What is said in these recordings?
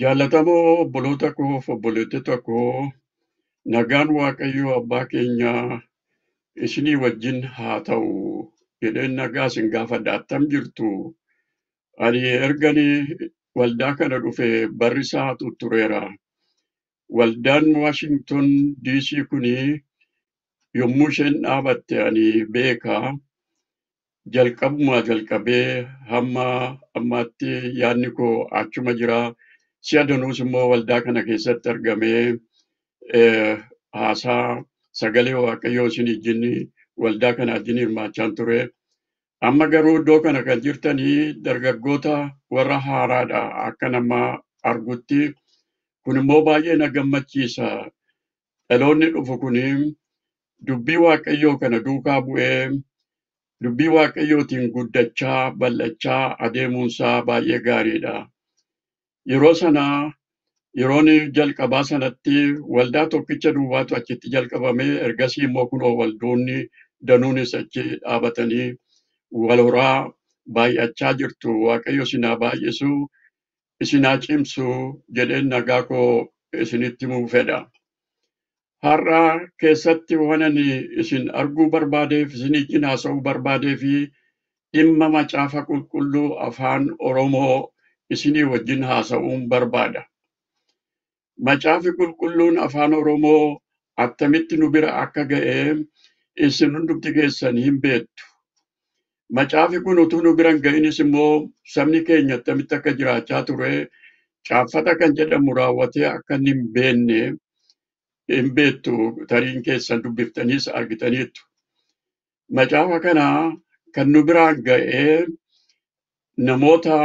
Jaallatamoo obboloota koo fi obboleettota koo, nagaan Waaqayyoo Abbaa keenyaa isinii wajjin haa ta'u jedheen nagaa isin gaafadha. Attam jirtu? Ani erganii waldaa kana dhufe barri isaa tuttureera. Waldaan Waashington DC kunii yommuu isheen dhaabatte ani beeka. Jalqabumaa jalqabee hamma ammaatti yaadni koo achuma jira. Si'a danuus immoo waldaa kana keessatti argamee haasaa sagalee Waaqayyoo isin wajjin waldaa kana wajjin hirmaachaan ture. Amma garuu iddoo kana kan jirtanii dargaggoota warra haaraadha akka nama argutti. Kun immoo baay'ee na gammachiisa. Dhaloonni dhufu kuni dubbii Waaqayyoo kana duukaa bu'ee dubbii Waaqayyootiin guddachaa bal'achaa adeemuunsaa baay'ee gaariidha. Yeroon jalqabaa sanatti waldaa tokkicha duwwaatu achitti jalqabamee ergasii immoo kunoo waldoonni danuunis achi dhaabatanii wal horaa baay'achaa jirtu. Waaqayyo isin haa baay'isu, isin haa cimsu jedheen nagaa koo isinitti himuu fedha. Har'a keessatti waan ani isin arguu barbaadeef, isin wajjin haasa'uu barbaadee fi dhimma macaafa qulqulluu afaan Oromoo isinii wajjin haasa'uun barbaada. Macaafi qulqulluun afaan Oromoo attamitti nu bira akka ga'e isin hundumti keessan hin beektu. Macaafi kun utuu nu bira hin ga'inis immoo sabni keenya attamitti akka jiraachaa ture caaffata kan jedhamu raawwatee akka inni hin beekne hin beektu. Tariin keessan dubbiftaniis argitaniittu. Macaafa kana kan nu biraan ga'ee namoota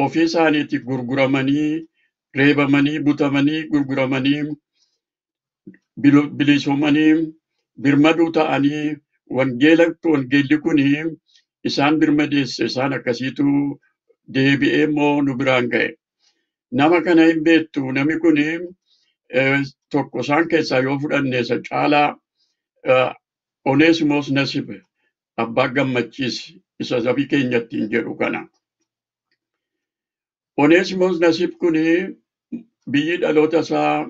ofii isaaniitti gurguramanii, reebamanii, butamanii, gurguramanii, bilisoomanii, birmaduu ta'anii wangeelli kuni isaan birmadeesse isaan akkasiitu deebi'ee immoo nu biraan ga'e. Nama kana hin beektu. Namni kuni tokko isaan keessaa yoo fudhanne isa caalaa Oneesimoos Nasib abbaa gammachiis isa sabii keenyattiin jedhu kana. Oneesimoos Nasib kuni biyyi dhaloota isaa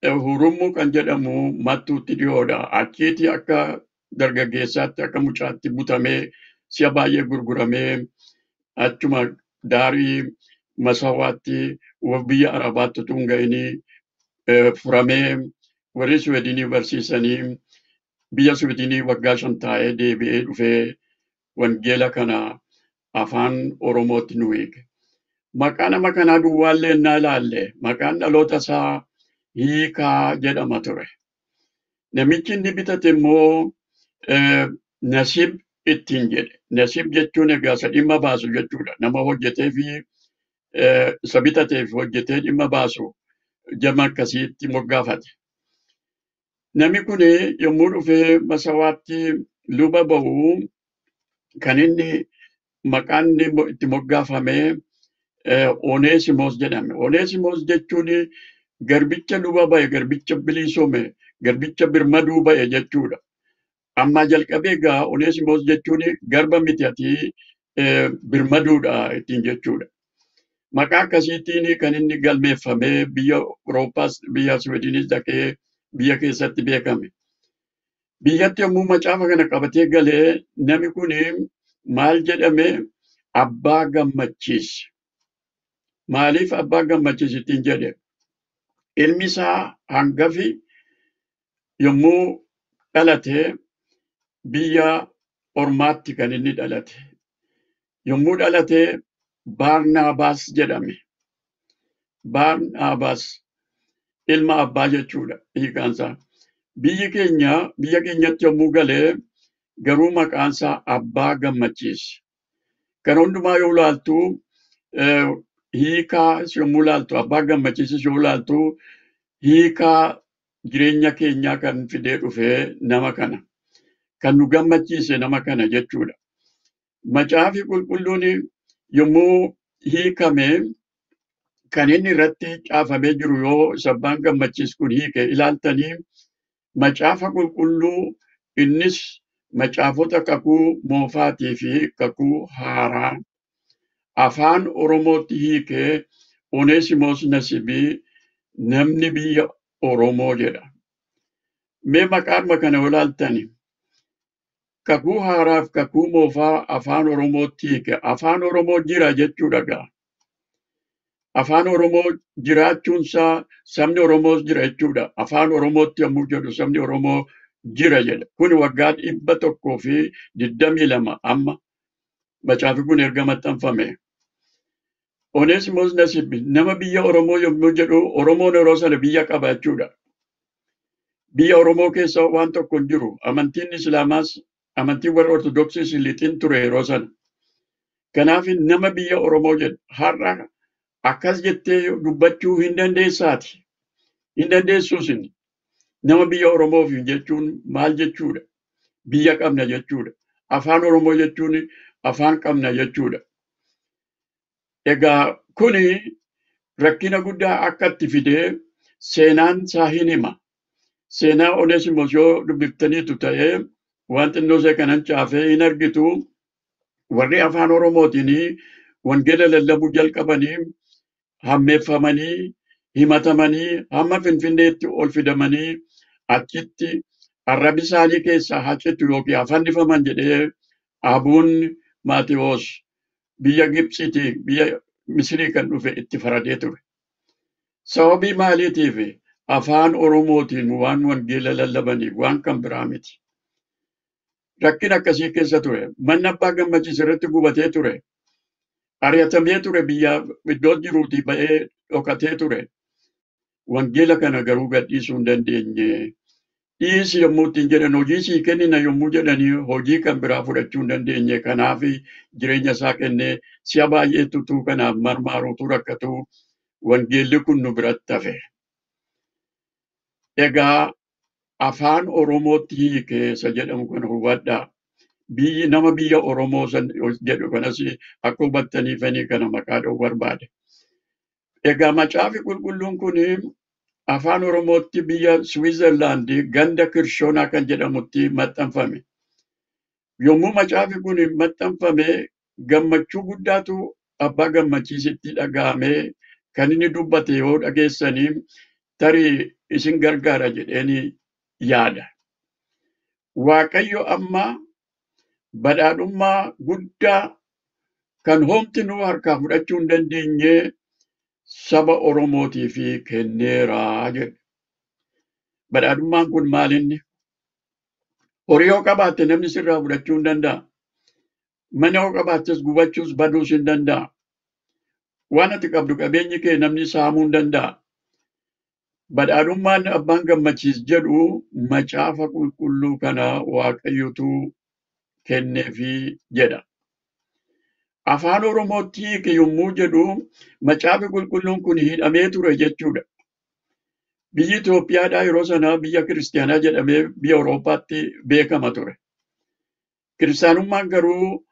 Hurumuu kan jedhamu Mattuutti dhiyoodha. Achiiti akka dargaggeessaatti akka mucaatti butamee si'a baay'ee gurguramee achuma daarii Masawaatti biyya Arabaatti utuu hin ga'inii furamee warri Suweedinii barsiisanii biyya Suweedinii waggaa 5 taa'ee deebi'ee dhufee wangeela kana afaan Oromootti nu hiike. Maqaa nama kanaa duwwaallee innaa ilaalle maqaan dhaloota isaa Hiikaa jedhama ture. Namichi inni bitate immoo Nasib ittiin jedhe. Nasib jechuun egaa isa dhimma baasu jechuudha. Nama hojjetee fi isa bitateef hojjetee dhimma baasu jama akkasiitti moggaafate. Namni kun yommuu dhufee Masawaatti luba ba'u kan inni maqaan itti moggaafamee Oneesimoos jedhame. Oneesimoos jechuun garbicha luba ba'e, garbicha bilisoome, garbicha birmaduu ba'e jechuudha. Amma jalqabee egaa Oneesimoos jechuun garba miti ati birmaduudha ittiin jechuudha. Maqaa akkasiitiin kan inni galmeeffamee biyya Awurooppaas biyya Suweedinis dhaqee biyya keessatti beekame. Biyyatti yommuu macaafa kana qabatee galee namni kun maal jedhame abbaa gammachiise. Maaliif abbaa gammachiise ittiin jedhe? Ilmi isaa hangafi yommuu dhalate biyya ormaatti kan inni dhalate. Yommuu dhalate Baarnaabaas jedhame. Baarnaabaas ilma abbaa jechuudha hiikaansaa. Biyya keenyatti yommuu galee garuu maqaansaa abbaa gammachiise. Kan hundumaa yoo ilaaltu hiikaa yommuu ilaaltu abbaa gammachiises yoo ilaaltu hiikaa jireenya keenyaa kan fidee dhufee nama kana. Kan nu gammachiise nama kana jechuudha. Macaafi qulqulluun yommuu hiikame kan inni irratti caafamee jiru yoo abbaan gammachiis kun hiike ilaaltanii macaafa qulqulluu innis macaafota kakuu moofaatii fi kakuu haaraa afaan Oromootti hiikee Oneesimoos Nasibii namni biyya Oromoo jedha. Mee maqaadhuma kana ilaaltani. Kakuu haaraaf kakuu moofaa afaan Oromootti hiike. Afaan Oromoo jira jechuudha gaa. Afaan Oromoo jiraachuunsaa sabni Oromoos jira jechuudha. Afaan Oromootti yommuu jedhu sabni Oromoo jira jedha. Kun waggaa 122 amma macaafi kun erga maxxanfame. Oneesimoos Nasibii nama biyya Oromoo yommuu jedhu Oromoon yeroo sana biyya qaba jechuudha. Biyya Oromoo keessa waan tokko hin jiru. Amantiin Islaamaas amantiin warra Ortodoksiis lixiin ture yeroo sana. Kanaaf nama biyya Oromoo jedha. Har'a akkas jettee dubbachuu hin dandeessaati. Hin dandeessuus nama biyya Oromoof jechuun maal jechuudha? Biyya qabna jechuudha. Afaan Oromoo jechuun afaan qabna jechuudha. Egaa kuni rakkina guddaa akka itti fidee seenaan isaa hin hima. Seenaa Oneesimoos yoo dubbiftaniitu ta'ee waan xinnoo ishee kanan caafee hin argitu warri afaan Oromootiin wangeela lallabuu jalqabanii hammeeffamanii himatamanii hamma Finfinneetti ol fidamanii achitti arrabi isaanii keessaa hacitu yookiin afannifaman jedhee abuun Maatewos biyya Gibxiitii biyya Misirii kan dhufe itti faradee ture. Sababii maaliitiif afaan Oromootiin waan wangeela lallabaniif waan kan biraa miti. Rakkina akkasii keessa ture. Manni abbaa gammachiis irratti gubatee ture. Ari'atamee ture biyya iddoo jiruutii ba'ee dhokatee ture. Wangeela kana garuu gadhiisuu hin dandeenye. Dhiisi yommuu ittiin jedhan hojii sii kennina yommuu jedhanii hojii kan biraa fudhachuu hin dandeenye. Kanaaf jireenya isaa kennee si'a baay'eetutu kanaaf marmaaruutu rakkatu wangeelli kun nu biratti hafe. Egaa afaan Oromootti hiikeessa jedhamu kana hubadhaa. Biyyi nama biyya Oromoo jedhu kanas akka hubattaniifanii kana maqaa dha'uu barbaade. Egaa macaafi qulqulluun kun afaan Oromootti biyya Switzerland ganda Kirshoonaa kan jedhamutti maxxanfame. Yommuu macaafi kun maxxanfame gammachuu guddaatu abbaa gammachiisitti dhaga'amee kan inni dubbate yoo dhageessanii tarii isin gargaara jedheeni yaada. Waaqayyo amma badhaadhummaa guddaa kan homti nu harkaa fudhachuu hin dandeenye saba Oromootiif kenneeraa jedhe. Badhaadhummaan kun maalinni? Horii yoo qabaatte namni sirraa fudhachuu hin danda'a. Mana yoo qabaattes gubachuus baduus hin danda'a. Waan ati qabdu qabeenyi kee namni saamuu hin danda'a. Badhaadhummaan abbaan gammachiis jedhu macaafa qulqulluu kana Waaqayyotu kenneefii jedha. Afaan Oromootti hiike yommuu jedhu macaafi qulqulluun kun hidhamee ture jechuudha. Biyyi Itoophiyaadhaa yeroo sana biyya kiristaanaa jedhamee biyya Awurooppaatti beekama ture. Kiristaanummaan garuu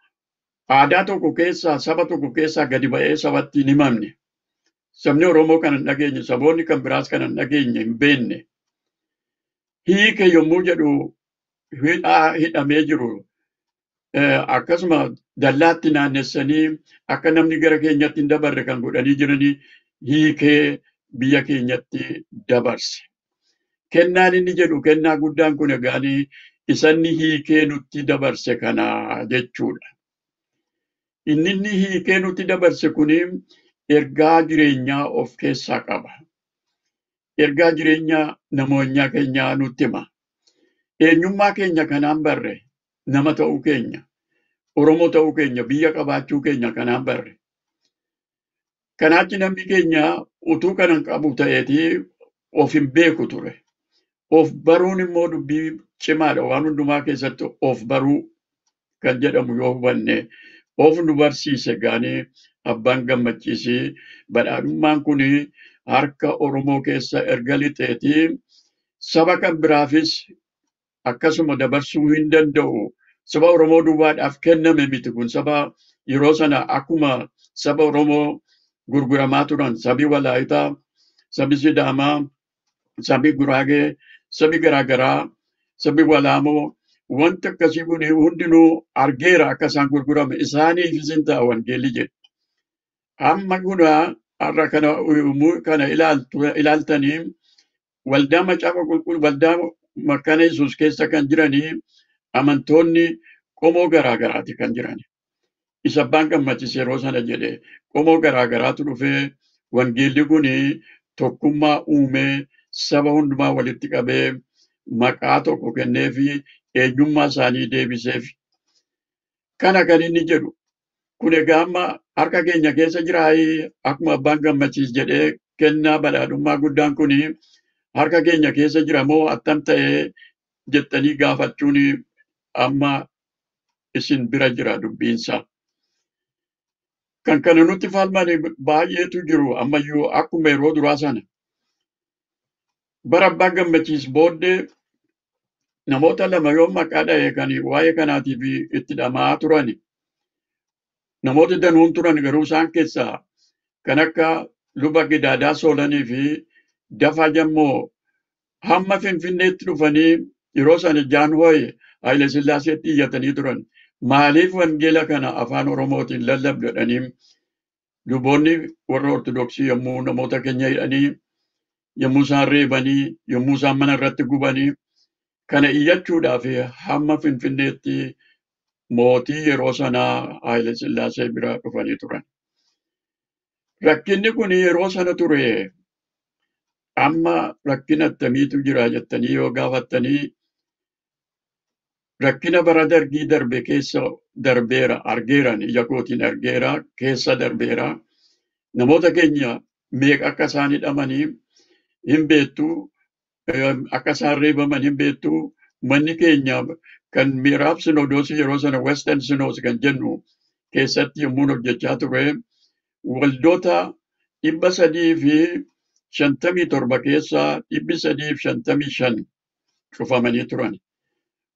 aadaa tokko keessaa saba tokko keessaa gadi ba'ee sabatti hin himamne. Sabni Oromoo kan hin dhageenye, saboonni kan biraas kan hin dhageenye hin beekne. Hiike yommuu jedhu hidhamee jiru. Akkasuma dallaatti naannessanii akka namni gara keenyatti hin dabarre kan godhanii jiranii hiikee biyya keenyatti dabarse. Kennaan inni jedhu kennaa guddaan kun egaanii isanni hiikee nutti dabarse kana jechuudha. Inni hiikee nutti dabarse kuni ergaa jireenyaa of keessaa qaba. Ergaa jireenyaa namoonni keenyaa nutti hima. Eenyummaa keenya kanaan barre nama ta'uu keenya, Oromoo ta'uu keenya, biyya qabaachuu keenya kanaan barre. Kanaachi namni keenya utuu kanan qabu ta'eetii of hin beeku ture. Of baruun immoo dubbii cimaadha. Waan hundumaa keessatti of baruu kan jedhamu yoo hubanne of nu barsiise gaanii abbaan gammachiisii badhaadhummaan kun harka Oromoo keessa erga lixeetii saba kan biraafis akkasuma dabarsuu hin danda'u. Saba Oromoo duwwaadhaaf kenname miti kun saba yeroo sana akkuma saba Oromoo gurguramaa turan sabi Walaayitaa, sabi Sidaamaa, sabi Guraagee, sabi garaagaraa, sabi Walaamoo wanti akkasii kun hundinuu argeera akka isaan gurgurame isaaniifis hin ta'a wangeelli jedhe. Amma kuna har'a kana ilaaltanii waldaa macaafa qulqulluu waldaa makkaana Yesuus keessa kan jiranii amantoonni qomoo garaagaraati kan jirani. Isa abbaan gammachiise yeroo sana jedhe qomoo garaagaraatu dhufee wangeelli kun tokkummaa uumee saba hundumaa walitti qabee maqaa tokko kennee fi eenyummaa isaanii deebiseef. Kana kan inni jedhu kun egaa amma harka keenya keessa jiraayii akkuma abbaan gammachiis jedhee kennaa badhaadhummaa guddaan kun harka keenya keessa jira moo attam ta'ee jettanii gaafachuun amma isin bira jira dubbiinsa. Kan kana nutti falman baay'eetu jiru ammayyuu akkuma yeroo duraa sana. Bara abbaan gammachiis booddee namoota lama yoo maqaa dha'e kan waa'ee kanaatiif itti dhamaa turani. Namooti danuun turan garuu isaan keessaa kan akka luba Gidaadaa Soolanii fi Dafaa Jammoo hamma Finfinneetti dhufanii yeroo sana Jaanhooyi Haayile Sillaaseetti iyyatanii turan. Maaliif wangeela kana afaan Oromootiin lallabdu jedhanii luboonni warra Ortodoksii yommuu namoota keenya hidhanii yommuu isaan reebanii yommuu isaan mana irratti gubanii kana iyyachuudhaaf hamma Finfinneetti mootii yeroo sanaa Haayile Sillaasee bira dhufanii turan. Rakkinni kun yeroo sana ture amma rakkina attamiitu jira jettanii yoo gaafattanii rakkina bara dargii darbe keessa darbeera argeeran ija kootiin argeera keessa darbeera. Namoota keenya meeqa akka isaan hidhamanii hin beektu akka isaan reebaman hin beektu. Manni keenya kan Miraab Sinodoosii yeroo sana Western Synods kan jennu keessatti yommuu hojjechaa ture waldoota 357 keessaa 355 cufamanii turan.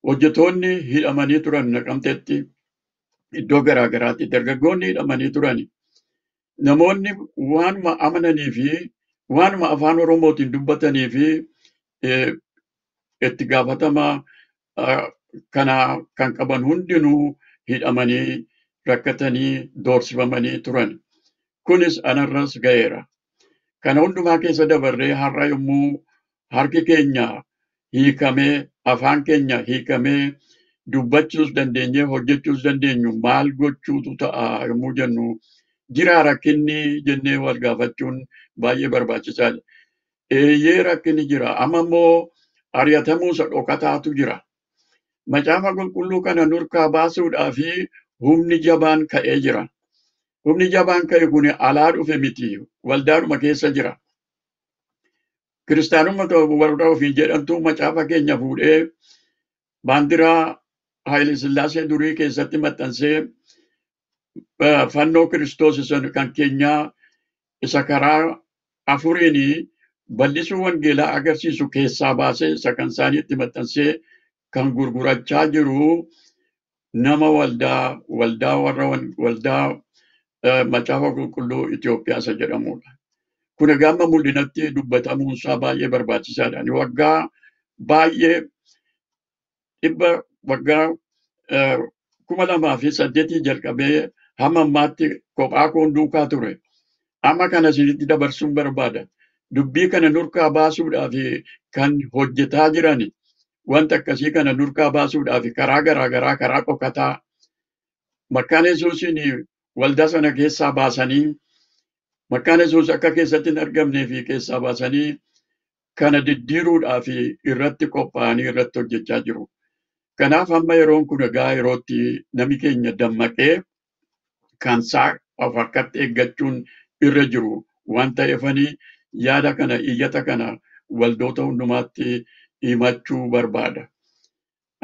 Hojjetoonni hidhamanii turan Naqamteetti iddoo garaagaraatti dargaggoonni hidhamanii turan. Namoonni waanuma amananii fi waanuma afaan Oromootiin dubbatanii fi itti gaafatama kana kan qaban hundinuu hidhamanii rakkatanii doorsifamanii turan. Kunis anarras ga'eera. Kana hundumaa keessa dabarree har'a yommuu harki keenya hiikamee afaan keenya hiikamee dubbachuus dandeenyee hojjechuus dandeenyu maal gochuutu ta'a yommuu jennu jira rakkinni jennee wal gaafachuun baay'ee barbaachisaadha. Eeyyee rakkinni jira amma immoo ari'atamuu isa dhokataatu jira. Macaafa qulqulluu kana nurkaa baasuudhaaf humni jabaan ka'ee jira. Humni jabaan ka'e kun alaa dhufe miti waldaadhuma keessa jira. Kiristaanummaa warra ofii jedhamtu macaafa keenya fuudhee baandiraa Haayile Sillaasee durii keessatti maxxansee fannoo Kiristoos kan keenyaa isa karaa afuriin bal'isuu wangeelaa agarsiisu keessaa baasee isa kan isaaniitti maxxansee kan gurgurachaa jiru nama waldaa macaafa qulqulluu Itoophiyaa isa jedhamudha. Kun egaa amma mul'inatti dubbatamuunsaa baay'ee barbaachisaadha. Waggaa baay'ee waggaa 2008 jalqabee hamma ammaatti kophaa koon duukaa ture. Amma kana isinitti dabarsuun barbaada. Dubbii kana nurkaa baasuudhaaf kan hojjetaa jiran wanta akkasii kana nurkaa baasuudhaaf karaa garaagaraa karaa dhokataa makkaana Yesuusiin waldaa sana keessaa baasanii makkaana Yesuus akka keessatti hin argamnee fi keessaa baasanii kana diddiiruudhaaf irratti qophaa'anii irratti hojjechaa jiru. Kanaaf amma yeroon kun egaa yerootti namni keenya dammaqee kan isaa of harkatti eeggachuun irra jiru waan ta'eefanii yaada kana iyyata kana waldoota hundumaatti himachuu barbaada.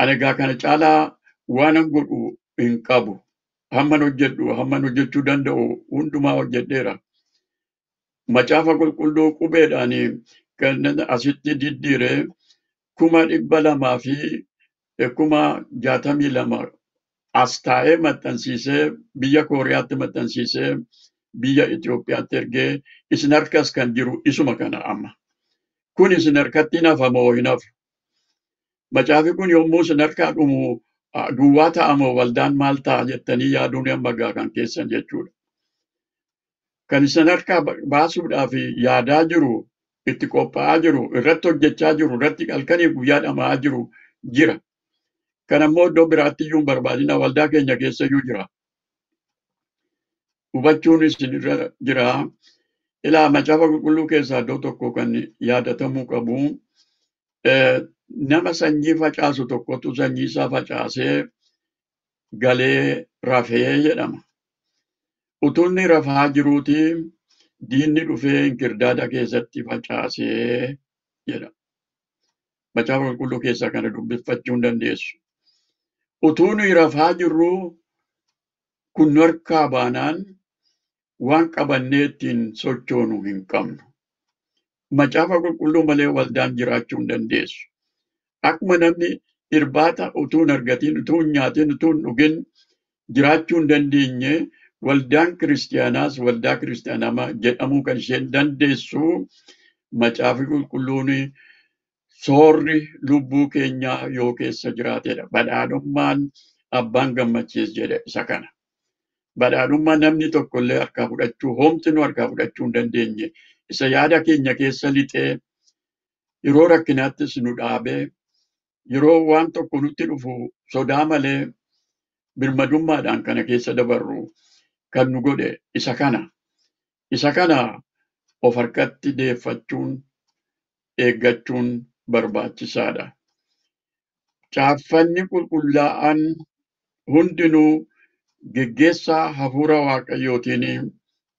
Ani egaa kana caalaa waanan godhu hin qabu. Hamman hojjechuu danda'u hundumaa hojjedheera. Macaafa qulqulluu qubeedhaan kan asitti diddiiree 200,000 fi 62,000 as taa'ee maxxansiisee biyya Kooriyaatti maxxansiisee biyya Itoophiyaatti ergee isin harkas kan jiru isuma kana amma. Kun isin harkatti nafa moo hin hafu? Macaafi kun yommuu isin harkaa dhumu duwwaa ta'a moo waldaan maal ta'a jettanii yaaduun hamma kan keessan jechuudha. kan isin harkaa baasuudhaaf yaadaa jiru, itti qophaa'aa jiru, irratti hojjechaa jiru, irratti halkanii guyyaa dhama'aa jiru jira. Kan ammoo iddoo biraatti iyyuu hin barbaadina waldaa keenya keessa iyyuu jira. Hubachuun isin irra jira. Ilaa macaafa qulqulluu keessaa iddoo tokko kan yaadatamuu qabu. Nama sanyii facaasu tokkotu sanyii isaa facaasee galee rafee jedhama. Utuu inni rafaa jiruuti diinni dhufee inkirdaada keessatti facaasee jedha. Macaafa qulqulluu keessaa kana dubbifachuu hin dandeessu. Utuu nuyi rafaa jirru kun harkaa baanaan waan qabannee ittiin sochoonu hin qabnu. Macaafa qulqulluu malee waldaan jiraachuu hin dandeessu. Akkuma namni irbaata utuu hin argatiin, utuu hin nyaatiin, utuu hin dhugin jiraachuu hin dandeenye waldaan kiristaanaas waldaa kiristaanamaa jedhamuu kan isheen dandeessu macaafi qulqulluun soorri lubbuu keenyaa yoo keessa jiraatedha. Badhaadhummaan abbaan gammachiis jedhe isa kana. Badhaadhummaa namni tokkollee harkaa fudhachuu, homti nu harkaa fudhachuu hin dandeenye. Isa yaada keenya keessa lixee yeroo rakkinaattis nu dhaabee yeroo waan tokko nutti dhufu sodaa malee birmadummaadhaan kana keessa dabarru kan nu godhe isa kana. Isa kana of harkatti deeffachuun eeggachuun barbaachisaadha. Caaffanni qulqullaa'an hundinuu geggeessaa hafuura waaqayyootiin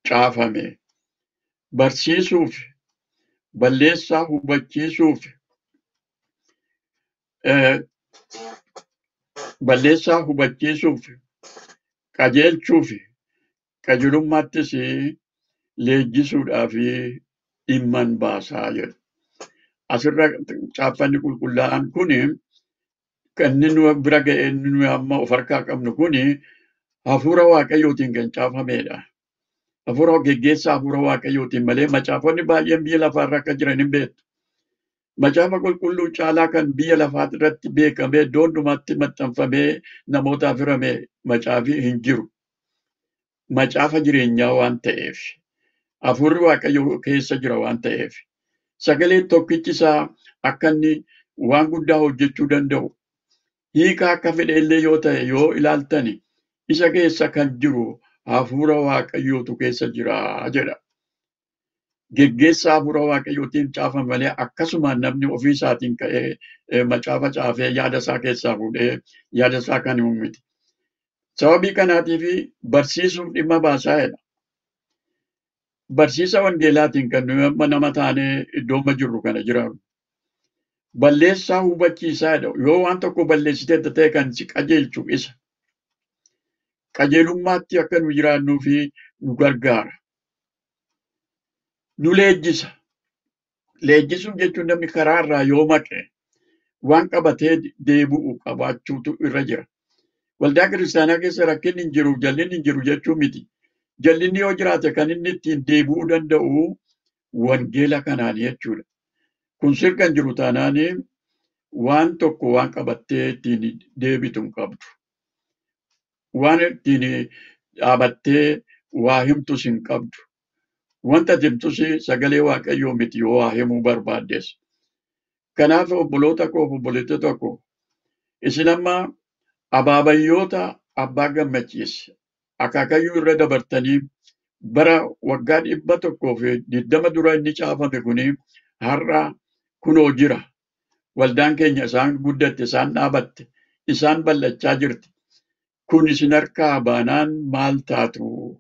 caafame. Barsiisuuf, balleessaa hubachiisuuf, qajeelchuuf, qajeelummaattis leenjisuudhaaf dhimma baasaa jedhu. Asirra caaffanni qulqullaa'an kuni kan inni nu bira ga'ee nu amma of harkaa qabnu kuni hafuura waaqayyootiin kan caafamedha. Hafuura geggeessaa hafuura waaqayyootiin malee macaafonni baay'een biyya lafaarra akka jiran hin beektu. Macaafa qulqulluu caalaa kan biyya lafaa irratti beekamee iddoo hundumaatti maxxanfamee namootaaf hirame macaafi hin jiru. Macaafa jireenyaa waan ta'eef, hafuurri waaqayyoo keessa jira waan ta'eef, sagalee tokkichi isaa akka inni waan guddaa hojjechuu danda'u. Hiika akka fedhe illee yoo ta'e yoo ilaaltani isa keessa kan jiru hafuura waaqayyootu keessa jira jedha. Geggeessaa hafuura waaqayyootiin caafame malee akkasuma namni ofii isaatiin ka'ee macaafa caafee yaada isaa keessaa fuudhee yaada isaa kan himu miti. Sababii kanaatiif barsiisuuf dhimma baasaa jedha. Barsiisa wangeelaatiin kan nuyi amma nama taanee iddooma jirru kana jiraannu. Balleessaa hubachiisaa jedha. Yoo waan tokko balleessitee ta'e kan si qajeelchu isa. Qajeelummaatti akka nu jiraannuu fi nu gargaara. Nu leenjisa. Leenjisuun jechuun namni karaarraa yoo maqe waan qabatee deebi'u qabaachuutu irra jira. Waldaa kiristaanaa keessa rakkinni hin jiru, jallinni hin jiru jechuu miti. Jallinni yoo jiraate kan inni ittiin deebi'uu danda'u wangeela kanaan jechuudha. Kun sirka hin jiru taanaan waan tokko waan qabattee ittiin deebitu hin qabdu. Waan ittiin dhaabattee waa himtus hin qabdu. Wanta himtus sagalee waaqayyoo miti yoo waa himuu barbaaddes. Kanaaf obboloota koo fi obboleettota koo isin amma abaabayyoota abbaa gammachiise akaakayyuu irra dabartanii bara waggaa 120 dura inni caafame kuni har'a kunoo jira. Waldaan keenya isaan guddatte, isaan dhaabatte, isaan bal'achaa jirti. Kun isin harkaa baanaan maal taatu?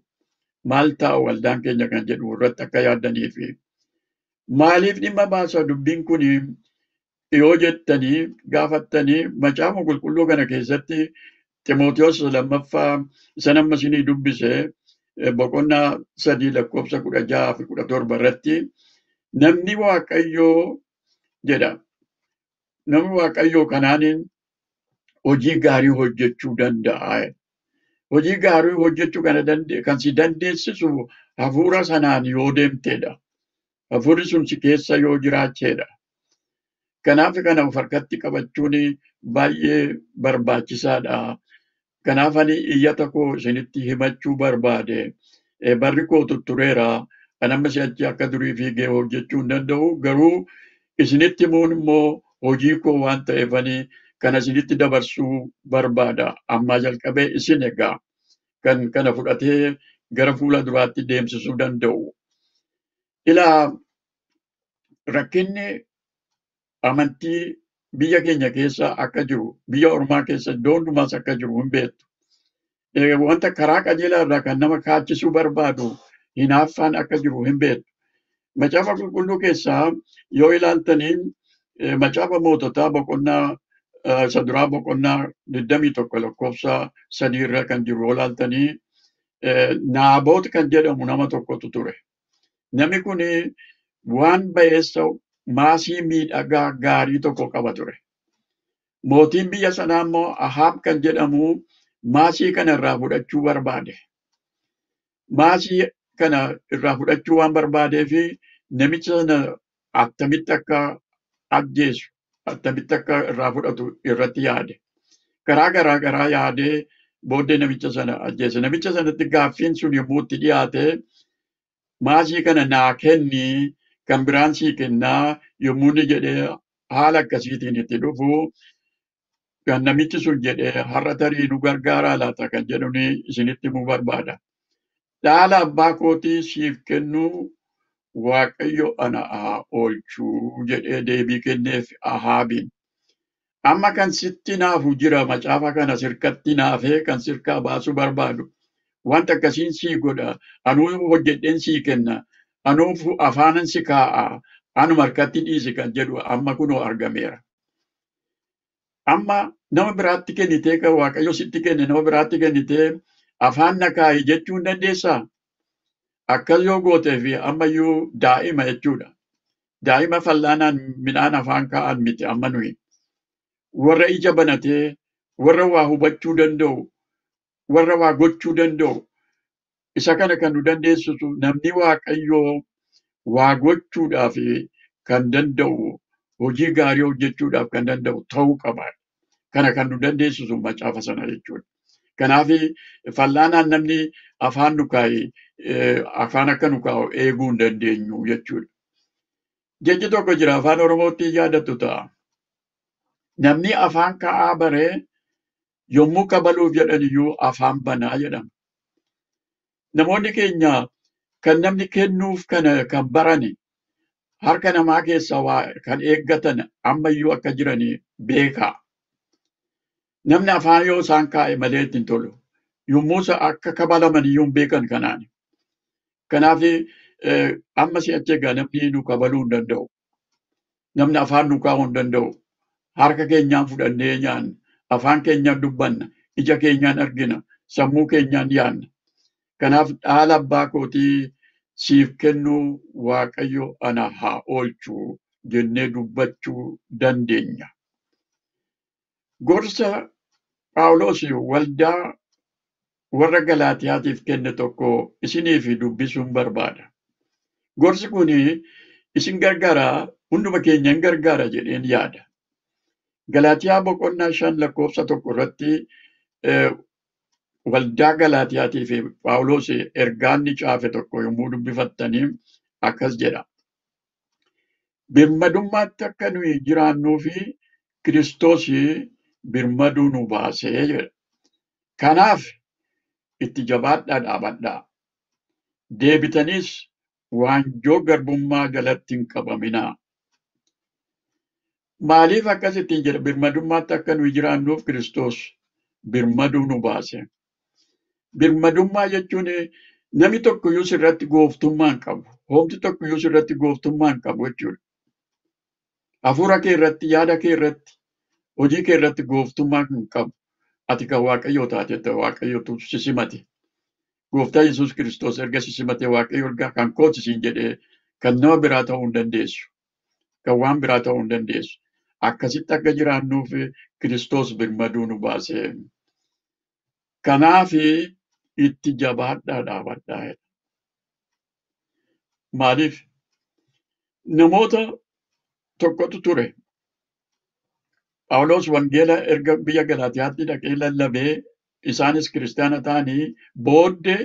Maal taa'u waldaan keenya kan jedhu irratti akka yaaddaniif. Maaliif dhimma baasa dubbiin kun yoo jettanii gaafattanii macaafa qulqulluu kana keessatti Ximootiyoos lammaffaa isa nama isinii dubbise boqonnaa 3:16-17 irratti namni waaqayyoo jedha. Namni waaqayyoo kanaaniin hojii gaarii hojjechuu danda'a. Hojii gaarii hojjechuu kan si dandeessisu hafuura sanaan yoo deemtedha. Hafuurri sun si keessa yoo jiraacheedha. Kanaaf kana of harkatti qabachuun baay'ee barbaachisaadha. Kanaaf ani iyyata koo isinitti himachuu barbaade. barri koo tuttureera. Kan amma si'achi akka durii fiigee hojjechuu hin danda'u. Garuu isinitti himuun immoo hojii koo waan ta'eefanii kana isinitti dabarsuu barbaada. Ammaa jalqabee isin egaa kan kana fudhatee gara fuula duraatti deemsisuu danda'u. Ilaa rakkinni amantii biyya keenya keessa akka jiru, biyya ormaa keessa iddoo hundumaas akka jiru hin beektu. Wanta karaa qajeelaa irraa kan nama kaachisuu barbaadu hinaaffaan akka jiru hin beektu. Macaafa qulqulluu keessaa yoo ilaaltanii macaafa moototaa boqonnaa isa duraa boqonnaa 21 lakkoofsa 3 irra kan jiru yoo ilaaltanii Naaboot kan jedhamu nama tokkotu ture. Namni kun waan ba'eessa maasii miidhagaa gaarii tokko qaba ture. Mootiin biyya sanaa immoo Ahaab kan jedhamu maasii kana irraa fudhachuu barbaade. Maasii kana irraa fudhachuu waan barbaadeef namicha sana attamitti akka ajjeesu, attamitti akka irraa fudhatu irratti yaade. Karaa garaa garaa yaadee booddee namicha sana ajjeese. Namicha sanatti gaaffiin sun yommuu itti dhiyaate maasii kana naa kenni kan biraan sii kennaa yommuu inni jedhee haala akkasiitiin itti dhufu kan namichi sun jedhee har'a tarii nu gargaaraa laata kan jedhuni isinitti himuu barbaada. Dhaala abbaa kootii siif kennuu Waaqayyo ana haa oolchuu jedhee deebii kenneef Ahaabiin. Amma kan sitti naafu jira macaafa kana sirkatti naafee kan sirkaa baasuu barbaadu. Wanta akkasiin sii godha. Anuu hojjedheen sii kenna. Anuu afaanan si kaa'a. Anu harkatti dhiisi kan jedhu amma kunoo argameera. Amma nama biraatti kennitee kan Waaqayyo sitti kenne nama biraatti kennitee afaan na kaa'i jechuu hin dandeessaa? Akkas yoo gootee fi ammayyuu daa'ima jechuudha. Daa'ima fallaanaan midhaan afaan kaa'an miti amma nuyi. Warra ija banatee, warra waa hubachuu danda'u, warra waa gochuu danda'u. Isa kana kan nu dandeessisu namni Waaqayyoo waa gochuudhaaf kan danda'u, hojii gaarii hojjechuudhaaf kan danda'u ta'uu qaba. Kana kan nu dandeessisu macaafa sana jechuudha. Kanaaf fallaanaan namni afaan nu kaa'e afaan akka nu kaa'u eeguu hin dandeenyu jechuudha. Jechi tokko jira afaan Oromootti yaadattu ta'a. Namni afaan kaa'aa baree yommuu kabaluuf jedhan iyyuu afaan banaa jedhama. Namoonni keenya kan namni kennuuf kana kan barani harka namaa keessaa waa kan eeggatan ammayyuu akka jiranii beekaa. Namni afaan yoo isaan kaa'e malee ittiin tolu. Yommuu akka kabalaman iyyuu hin beekan kanaan. Kanaaf amma si'achi egaa namni nu kabaluu hin danda'u. Namni afaan nu kaa'uu hin danda'u. Harka keenyaan fudhannee nyaanna. Afaan keenyaan dubbanna. Ija keenyaan argina. Sammuu keenyaan yaanna. Kanaaf dhaala abbaa kootii siif kennuu Waaqayyo ana haa oolchuu jennee dubbachuu dandeenya. Gorsa Phaawulos waldaa warra Galaatiyaatiif kenne tokko isiniif dubbisuun barbaada. Gorsi kun isin gargaara, hunduma keenya gargaara jedheen yaada. Galaatiyaa boqonnaa 5 lakkoofsa 1 irratti waldaa Galaatiyaatiif Phaawulos ergaa inni caafe tokko yommuu dubbifattanii akkas jedha. Birmadummaatti akka nuyi jiraannuu fi Kiristoos birmaduu nu baasee jedha. Kanaaf itti jabaadhaa dhaabadhaa. Deebitaniis waanjoo garbummaa jalatti hin qabaminaa. Maaliif akkasittiin jedha birmadummaatti akka nuyi jiraannuuf Kiristoos birmaduu nu baase. Birmadummaa jechuun namni tokkoyyuu sirratti gooftummaa hin qabu. Homti tokkoyyuu sirratti gooftummaa hin qabu jechuudha. Hafuura kee irratti, yaada kee irratti, hojii kee irratti gooftummaa hin qabu. Ati kan Waaqayyoo taatetta Waaqayyootu si simate. Gooftaa Yesuus Kiristoos erga si simate Waaqayyo erga kan kooti siin jedhee kan nama biraa ta'uu hin dandeessu. Kan waan biraa ta'uu hin dandeessu. Akkasitti akka jiraannuuf Kiristoos birmaduu nu baase. Kanaaf itti jabaadhaa dhaabadhaa. Maaliif? Namoota tokkotu ture. Phaawulos wangeela erga biyya Galaatiyaatti dhaqee lallabee isaanis kiristaana ta'anii booddee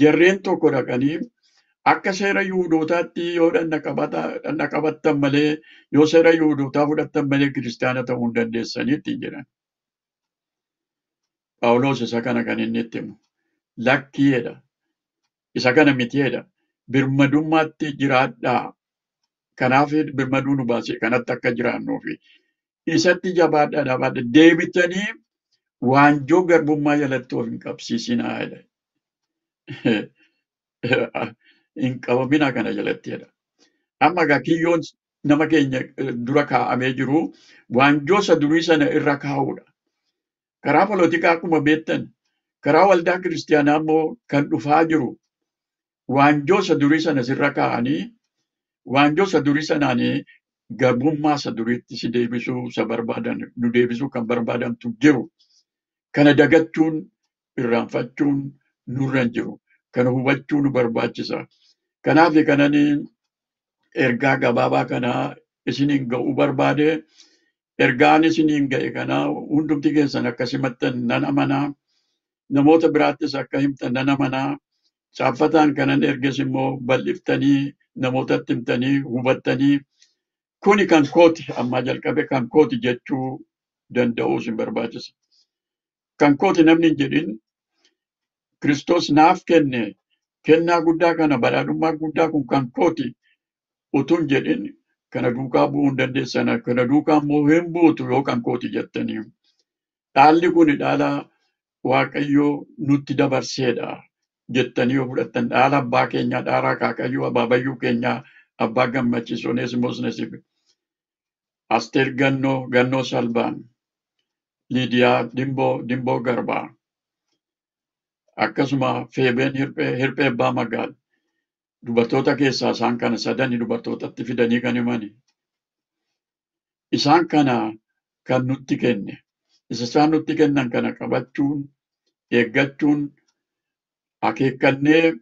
jarreen tokko dhaqanii akka seera Yihuudootaatti yoo dhanna qabattan malee yoo seera Yihuudootaa fudhattan malee kiristaana ta'uu hin dandeessaniitti jedhan. Phaawulos isa kana kan inni itti himu. Lakkiidha. Isa kana mitiidha. Birmadummaatti jiraadhaa. Kanaaf birmaduu nu baase kanatti akka jiraannuufi. Isatti jabaadhaa dhaabadha. Deebitanii waanjoo garbummaa jalatti of hin qabsiisinaa jedha. Hin qabamina kana jalattidha. Amma egaa kiyyoon nama keenya dura kaa'amee jiru waanjoo isa durii sana irra kaa'uudha. Karaa polotikaa akkuma beektan, karaa waldaa kiristaanaa immoo kan dhufaa jiru waanjoo isa durii sana sirra kaa'anii waanjoo isa durii sanaanii garbummaa isa duriitti si deebisuu isa barbaadan nu deebisuu kan barbaadantu jiru. Kana dagachuun irraanfachuun nurra hin jiru. Kana hubachuu nu barbaachisa. Kanaaf kananii ergaa gabaabaa kanaa isiniin ga'uu barbaade. Ergaan isiniin ga'e kanaa hundumti keessan akka simattan nan amanaa. Namoota biraattis akka himtan nan amanaa. Caaffataan kanan erges immoo bal'iftanii namootatti himtanii hubattanii kuni kan kooti ammaa jalqabe kan kooti jechuu danda'uu isin barbaachisa. Kan kooti namni hin jedhin Kiristoos naaf kenne kennaa guddaa kana badhaadhummaa guddaa kun kan kooti utuu hin jedhin kana duukaa bu'uu hin dandeessan. Kana duukaa immoo hin buutu yoo kan kooti jettanii. Dhaalli kun dhaala Waaqayyoo nutti dabarseedha jettanii yoo fudhattan dhaala abbaa keenyaa dhaala Akaakayyuu abaabayyuu keenyaa abbaa gammachiis Oneesimoos Nasiib Asteer Gannoo Salbaan Liidiyaa Dimboo Garbaa akkasuma Feebeen Hirphee Abbaa Magaal dubartoota keessaa isaan kana sadanii dubartootatti fidanii kan himani. Isaan kana kan nutti kenne. Isa isaan nutti kennan kana qabachuun, eeggachuun, akeekkannee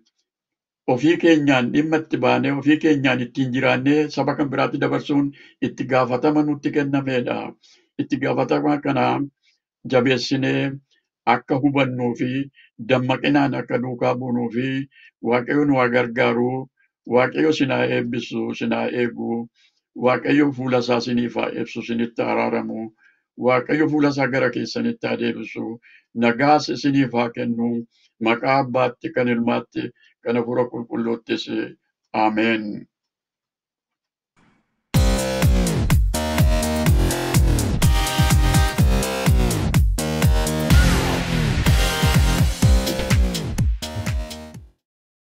ofii keenyaan dhimma itti baanee ofii keenyaan ittiin jiraannee saba kan biraatti dabarsuun itti gaafatama nutti kennameedha. Itti gaafatama kana jabeessinee akka hubannuu fi dammaqinaan akka duukaa buunuu fi Waaqayyo nu gargaaru, Waaqayyo sinaa eebbisu, sinaa eegu, Waaqayyo fuula isaa isiniif haa ibsu, isinitti araaramu, Waaqayyo fuula isaa gara keessanitti haa deebisu, nagaas isiniif haa kennu, maqaa Abbaatti kan Ilmaatti kan Hafuura Qulqulluuttis. Ameen.